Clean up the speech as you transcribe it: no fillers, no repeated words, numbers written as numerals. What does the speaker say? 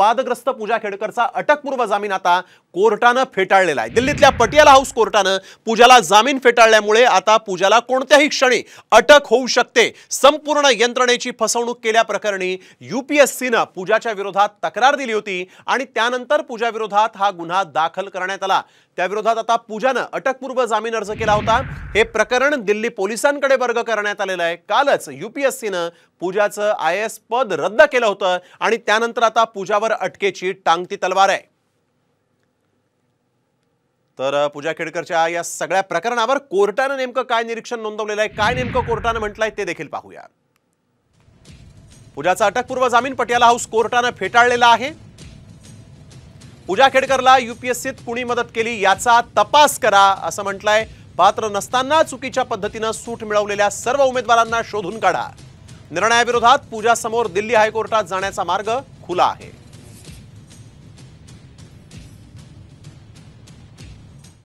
वादग्रस्त पूजा खेडकरचा अटकपूर्व जामीन आता कोर्टाने फेटाळलेला आहे। दिल्लीतल्या पटियाला हाऊस कोर्टाने पूजाला जामीन फेटाळल्यामुळे आता पूजाला कोणत्याही क्षणी अटक होऊ शकते। संपूर्ण यंत्रणेची फसवणूक केल्या प्रकरणी यूपीएससीने पूजाच्या विरोधात तक्रार दिली होती आणि त्यानंतर पूजा विरोधात हा गुन्हा दाखल करण्यात आला। त्या विरोधात आता पूजाने अटकपूर्व जामीन अर्ज केला होता। हे प्रकरण दिल्ली पोलिसांकडे वर्ग करण्यात आलेलं आहे। कालच यूपीएससीने पूजाचं आयएएस पद रद्द केलं होतं आणि त्यानंतर आता पूजावर अटकेची टांगती तलवार आहे। तर पूजा खेडकरच्या या सगळ्या प्रकरणावर कोर्टाने नेमकं काय निरीक्षण नोंदवलेलं आहे, काय नेमकं कोर्टाने म्हटलंय ते देखील पाहूया। पूजाचा अटकपूर्व जामीन पटियाला हाऊस कोर्टाने फेटाळलेला आहे। पूजा खेडकरला यूपीएससीत कुणी मदत केली याचा तपास करा असं म्हटलंय। पात्र नसताना चुकीच्या पद्धतीने सूट मिळवलेल्या सर्व उमेदवारांना शोधून काढा। निर्णयाविरोधात पूजा समोर दिल्ली हायकोर्टात जाण्याचा मार्ग खुला आहे।